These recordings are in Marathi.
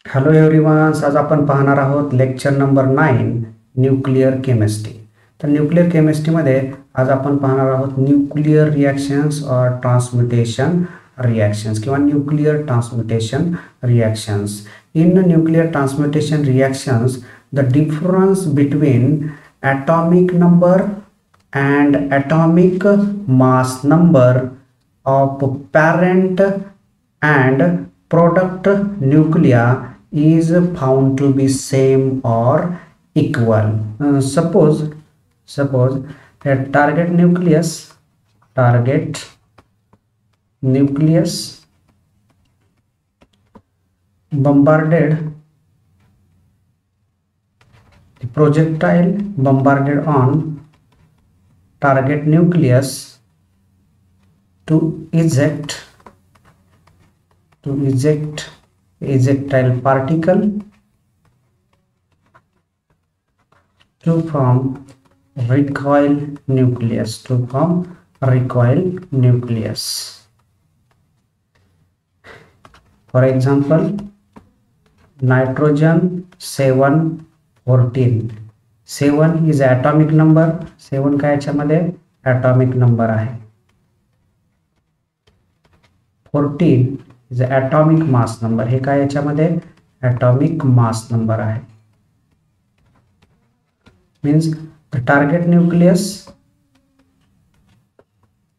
हॅलो एव्हरीवन, आज आपण पाहणार आहोत लेक्चर नंबर 9 न्यूक्लिअर केमिस्ट्री. तर न्यूक्लिअर केमिस्ट्रीमध्ये आज आपण पाहणार आहोत न्यूक्लिअर रिॲक्शन्स और ट्रान्सम्युटेशन रिॲक्शन्स किंवा nuclear transmutation reactions. In nuclear transmutation reactions the difference between atomic number and atomic mass number of parent and product nuclei is found to be same or equal. Suppose a target nucleus bombarded, the projectile bombarded on target nucleus to eject ejectile particle to form recoil nucleus. For example, nitrogen 714. 7 is atomic number. 7 काय याच्यामध्ये atomic number आहे. 14 is atomic mass number. हे काय याच्यामध्ये atomic mass number आहे. Means the target nucleus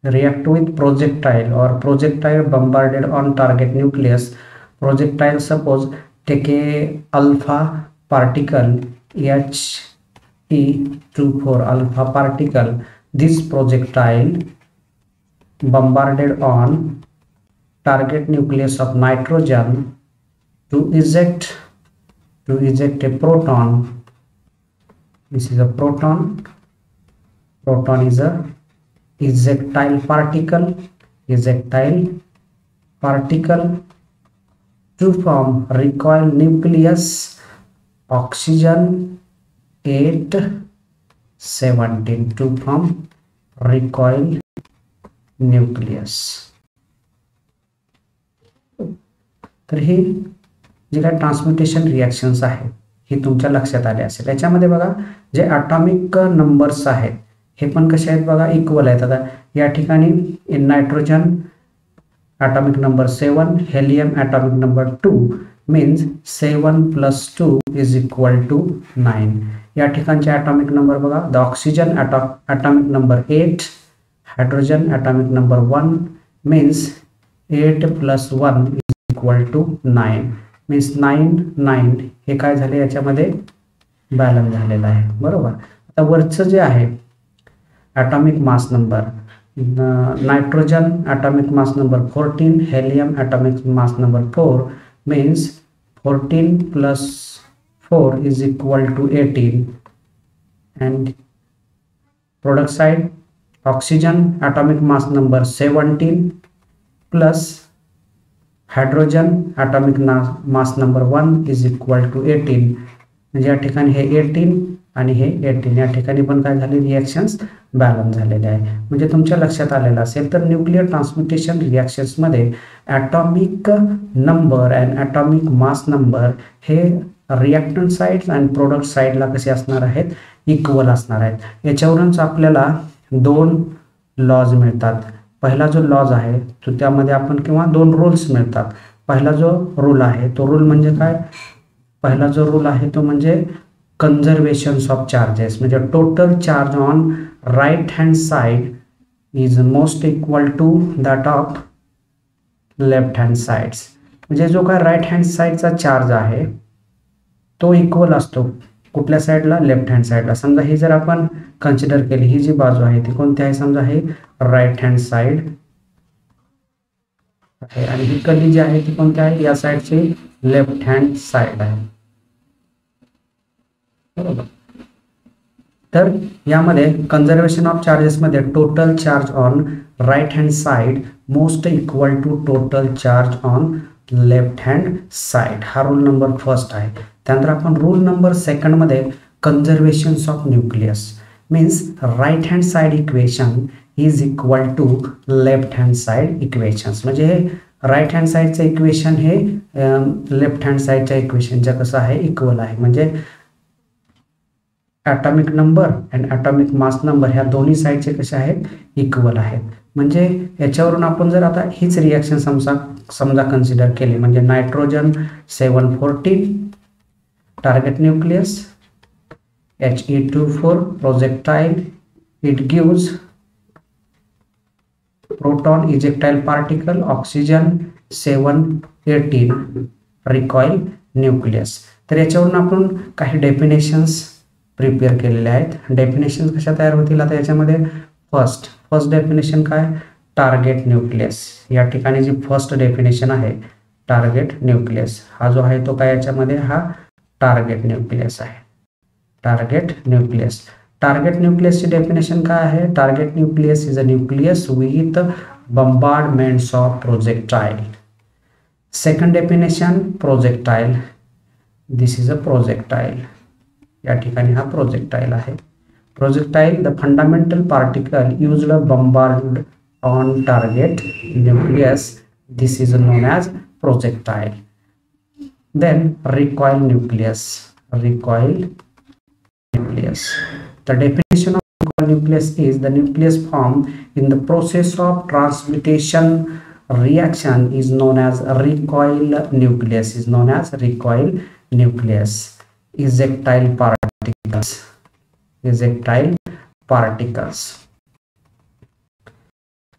react with projectile or projectile bombarded on target nucleus. Projectile, suppose take a alpha particle He24 alpha particle. This projectile bombarded on target nucleus of nitrogen to eject a proton. This is a proton. Proton is a ejectile particle to form recoil nucleus. Oxygen 817 to form recoil nucleus. तर ही जी काय ट्रान्सम्युटेशन रिॲक्शन्स आहेत ही तुमच्या लक्षात आले असेल. याच्यामध्ये बघा जे ॲटॉमिक नंबर्स आहेत हे पण कसे आहेत बघा, इक्वल आहेत. आता या ठिकाणी in nitrogen atomic number 7, helium atomic number 2, means 7 + 2 is equal to 9. या ठिकाणचे ॲटॉमिक नंबर बघा, the oxygen atomic number 8, hydrogen atomic number 1, means 8 + 1 is equal to 9. Means 9 हे काय झाले याच्यामध्ये बॅलन्स झालेलं आहे. बरोबर. आता वरचं जे आहे atomic mass number, nitrogen atomic mass number 14, helium atomic mass number 4, means 14 + 4 is equal to 18. And product side, oxygen atomic mass number 17 plus hydrogen atomic mass number 1 is equal to 18. म्हणजे या ठिकाणी हे 18 आणि हे 18 या ठिकाणी पण काय झाले रिॲक्शन्स बॅलन्स झालेले आहे. म्हणजे तुमच्या लक्षात आलेलं असेल तर न्यूक्लिअर ट्रान्सम्युटेशन रिॲक्शन्समध्ये atomic number and atomic mass number हे रिॲक्टंट साइड्स आणि प्रोडक्ट साइडला कसे असणार आहेत, इक्वल असणार आहेत. याच्यावरूनच आपल्याला 2 लॉज मिळतात. पहिला जो लॉज आहे तो त्यामध्ये आपण किंवा 2 रूल्स मिळतात. पहिला जो रूल आहे तो रूल म्हणजे काय, पहिला जो रूल आहे तो म्हणजे कन्झर्वेशन्स ऑफ चार्जेस. म्हणजे total charge on right hand side is most equal to that of left hand sides. म्हणजे जो काय राईट हँड साइडचा चार्ज आहे तो इक्वल असतो कुठल्या साईडला, लेफ्ट हँड साईडला. समजा ही जर आपण कन्सिडर केली, ही जी बाजू आहे ती कोणती आहे, समजा हे राईट हँड साईड आहे आणि ही कली जी आहे ती कोणती आहे, या साईडची लेफ्ट हँड साईड आहे. बरोबर. तर यामध्ये कन्झर्वेशन ऑफ चार्जेस मध्ये total charge on right hand side most equal to total charge on left hand side. हा रूल नंबर फर्स्ट आहे. त्यानंतर आपण रूल नंबर सेकंड मध्ये conservations of nucleus means right hand side equation is equal to left hand side equations. म्हणजे राईट हँड साईडचं इक्वेशन हे लेफ्ट हँड साईडच्या इक्वेशनच्या कसं आहे इक्वल आहे, म्हणजे atomic number and atomic mass number ह्या दोन्ही साईडचे कसे आहेत इक्वल आहेत. म्हणजे याच्यावरून आपण जर आता हीच रिॲक्शन समजा कन्सिडर केली, म्हणजे nitrogen 714 target nucleus He24 projectile, it gives proton ejectile particle, oxygen 718 recoil nucleus. तर याच्यावरून आपण काही डेफिनेशन्स प्रिपेअर केलेले आहेत. डेफिनेशन्स कशा तयार होतील आता याच्यामध्ये, फर्स्ट डेफिनेशन काय, टार्गेट न्यूक्लियस. या ठिकाणी जी फर्स्ट डेफिनेशन आहे टार्गेट न्यूक्लियस, हा जो आहे तो काय याच्यामध्ये हा टार्गेट न्यूक्लियस आहे. टार्गेट न्यूक्लियसची डेफिनेशन काय आहे, target nucleus is a nucleus with bombardments of projectile. Second definition projectile, this is a projectile. या ठिकाणी हा प्रोजेक्टाइल आहे. Projectile the fundamental particle used bombard on target nucleus, this is known as projectile. Then recoil nucleus. The definition of recoil nucleus is the nucleus formed in the process of transmutation reaction is known as recoil nucleus. Ejectile particles.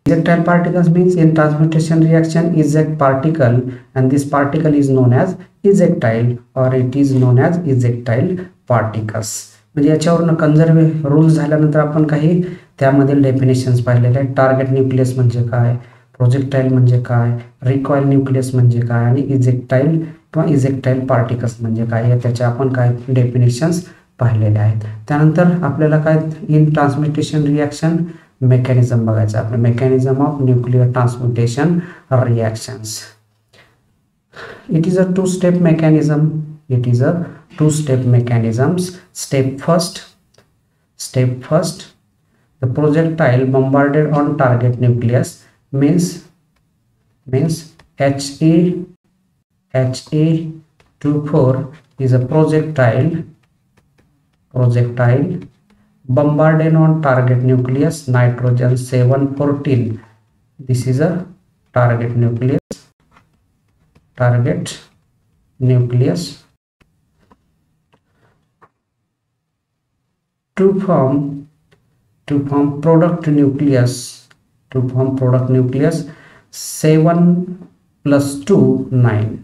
Ejectile particles means in transmutation reaction eject particle, and this particle is known as ejectile, or it is known as ejectile particles. म्हणजे याच्यावरून कन्झर्व्ह रूल झाल्यानंतर आपण काही त्यामधील डेफिनेशन्स पाहिलेले आहेत. टार्गेट न्यूक्लियस म्हणजे काय, प्रोजेक्टाइल म्हणजे काय, रिकॉइल न्यूक्लियस म्हणजे काय, आणि इजेक्टाइल किंवा इजेक्टाइल पार्टिकल्स म्हणजे काय, या त्याच्या आपण काय डेफिनेशन्स पाहिलेले आहेत. त्यानंतर आपल्याला काय इन ट्रान्सम्युटेशन रिॲक्शन मेकॅनिझम बघायचं आपलं, mechanism of nuclear transmutation reactions. It is a two step mechanism. Two-step mechanisms. Step first, the projectile bombarded on target nucleus means He24 is a projectile bombarded on target nucleus nitrogen 714. This is a target nucleus. To form product nucleus 7 plus 2 9.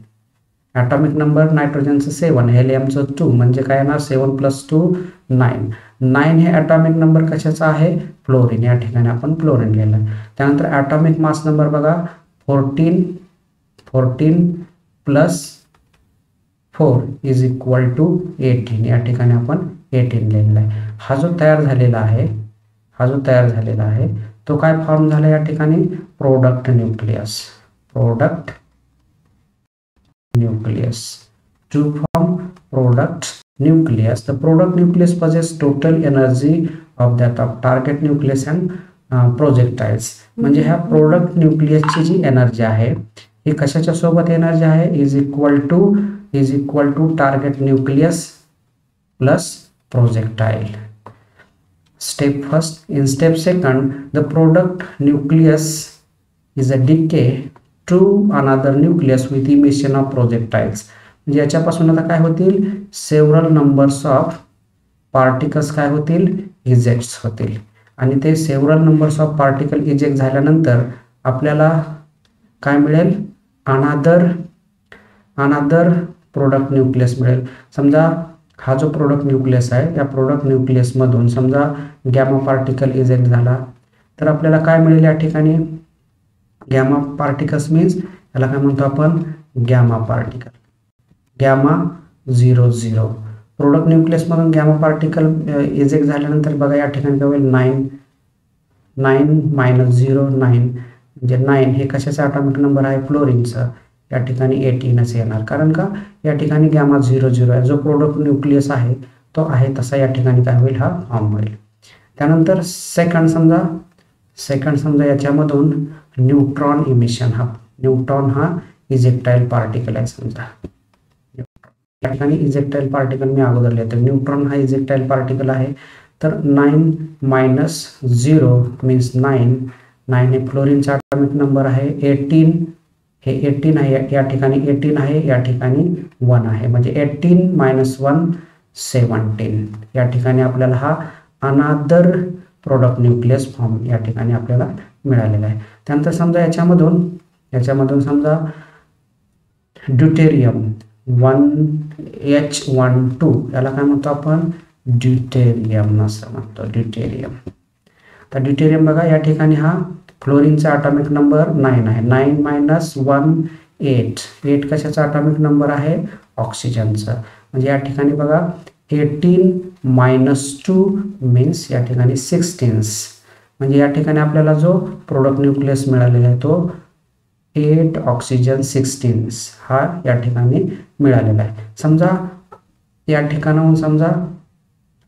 atomic number नायट्रोजनचं 7, हेलियमचं 2, म्हणजे काय येणार 7 plus 2 9. 9 हे atomic number कशाचा आहे, फ्लोरीन. या ठिकाणी आपण फ्लोरीन लिहिलं. त्यानंतर atomic mass number बघा 14 plus 4 is equal to 18. या ठिकाणी आपण 18 लिहिलेला आहे. हा जो तयार झालेला आहे तो काय फॉर्म झाला या ठिकाणी, product nucleus. To form product nucleus. The product nucleus possess total energy of that of target nucleus and projectiles. म्हणजे ह्या प्रोडक्ट न्यूक्लियसची जी एनर्जी आहे ही कशाच्या सोबत एनर्जी आहे, is equal to target nucleus plus projectile. Step first. In step second, the product nucleus is a decay to another nucleus with emission of projectiles. म्हणजे याच्यापासून आता काय होतील, सेव्हरल नंबर्स ऑफ पार्टिकल्स काय होतील, इजेक्ट्स होतील. आणि ते several numbers of particle eject झाल्यानंतर आपल्याला काय मिळेल, अनादर प्रोडक्ट न्यूक्लियस मिळेल. समजा हा जो प्रोडक्ट न्यूक्लियस आहे, या प्रोडक्ट न्यूक्लियसमधून समजा गॅमा पार्टिकल इजेक्ट झाला तर आपल्याला काय मिळेल, या ठिकाणी गॅमा पार्टिकल्स मीन्स याला काय म्हणतो आपण, गॅमा पार्टिकल, गॅमा 00. प्रोडक्ट न्यूक्लियसमधून गॅमा पार्टिकल इजेक्ट झाल्यानंतर बघा या ठिकाणी काय होईल, 9 - 0 9, म्हणजे 9 हे कशाचा ॲटॉमिक नंबर आहे, फ्लोरीनचं. या ठिकाणी 18च येणार, कारण का या ठिकाणी गॅमा 00 आहे. जो प्रोडक्ट न्यूक्लियस आहे तो आहे तसा या ठिकाणी काय होईल, हा फॉर्म होईल. त्यानंतर सेकंड समजा याच्यामधून न्यूट्रॉन इमिशन, हा न्यूट्रॉन हा इजेक्टाईल पार्टिकल आहे समजा. या ठिकाणी इजेक्टाईल पार्टिकल मी अगोदर लिहितो. न्यूट्रॉन हा इजेक्टाईल पार्टिकल आहे. तर 9 - 0 मीन्स 9 हे फ्लोरीनचा ॲटॉमिक नंबर आहे. 18 हे 18 आहे, या ठिकाणी 18 आहे, या ठिकाणी 1 आहे, म्हणजे 18 - 1 17. या ठिकाणी आपल्याला हा अनादर प्रोडक्ट न्यूक्लियस फॉर्म या ठिकाणी आपल्याला मिळालेला आहे. त्यानंतर समजा याच्यामधून समजा ड्यूटेरियम 1H12 याला काय म्हणतो आपण, ड्यूटेरियम असं म्हणतो, ड्यूटेरियम. तर ड्यूटेरियम बघा या ठिकाणी हा फ्लोरीनचा ॲटॉमिक नंबर 9 आहे. 9 - 1 8 कशाचा ॲटॉमिक नंबर आहे, ऑक्सिजनचा. म्हणजे या ठिकाणी बघा 18 - 2 मीन्स या ठिकाणी 16. म्हणजे या ठिकाणी आपल्याला जो प्रोडक्ट न्यूक्लियस मिळालेला आहे तो 8 ऑक्सिजन 16 हा या ठिकाणी मिळालेला आहे. समजा या ठिकाणाहून समजा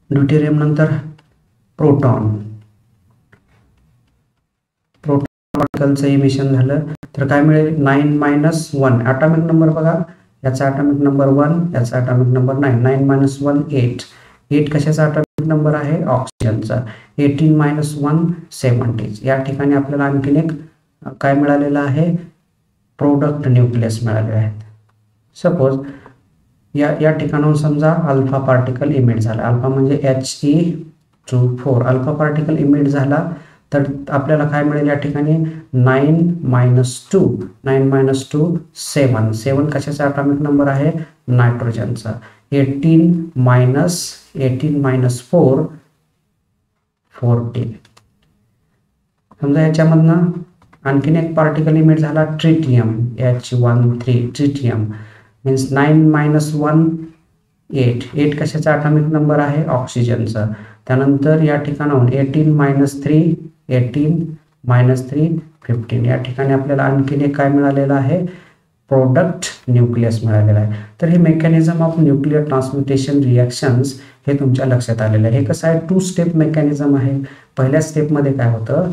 ड्यूटेरियम नंतर प्रोटॉन पार्टिकलचं इमिशन झालं तर काय मिळेल, 9 - 1 ॲटॉमिक नंबर बघा, याचा ॲटॉमिक नंबर 1, याचा ॲटॉमिक नंबर 9. 9 - 1 8 कशाचा ॲटॉमिक नंबर आहे, ऑक्सिजनचा. 18 - 1 70. या ठिकाणी आपल्याला आणखीन एक काय मिळालेलं आहे, प्रोडक्ट न्यूक्लियस मिळालेले आहेत. सपोज या ठिकाणाहून समजा अल्फा पार्टिकल इमिट झाला. अल्फा म्हणजे He24. अल्फा पार्टिकल इमिट झाला तर आपल्याला काय मिळेल, या ठिकाणी 9 - 2 7 कशाचा ॲटॉमिक नंबर आहे, नायट्रोजनचा. 18 - 4 14. समजा याच्यामधनं आणखीन एक पार्टिकल इमिट झाला, ट्रिटियम H13 ट्रिटियम मीन्स 9 - 1 8 कशाचा ॲटॉमिक नंबर आहे, ऑक्सिजनचा. त्यानंतर या ठिकाणाहून 18 - 3 15. या ठिकाणी आपल्याला आणखीन एक काय मिळालेलं आहे, प्रोडक्ट न्यूक्लियस मिळालेला आहे. तर हे mechanism of nuclear transmutation reactions हे तुमच्या लक्षात आलेलं आहे. हे कसं आहे, 2 स्टेप मेकॅनिझम आहे. पहिल्या स्टेपमध्ये काय होतं,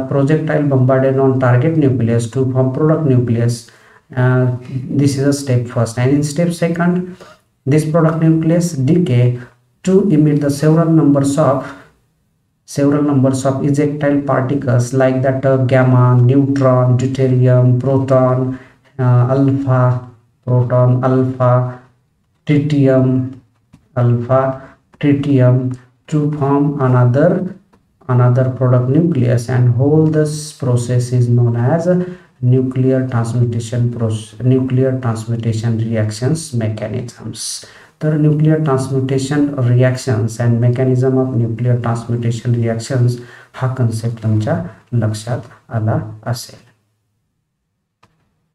projectile bombarded on target nucleus to form product nucleus. This is a step first, and in step second this product nucleus decay to emit the several numbers of ejectile particles like that gamma, neutron, deuterium, proton, alpha, tritium to form another product nucleus, and whole this process is known as nuclear transmutation reactions mechanisms. तर nuclear transmutation reactions and mechanism of nuclear transmutation reactions हा कन्सेप्ट तुमच्या लक्षात आला असेल.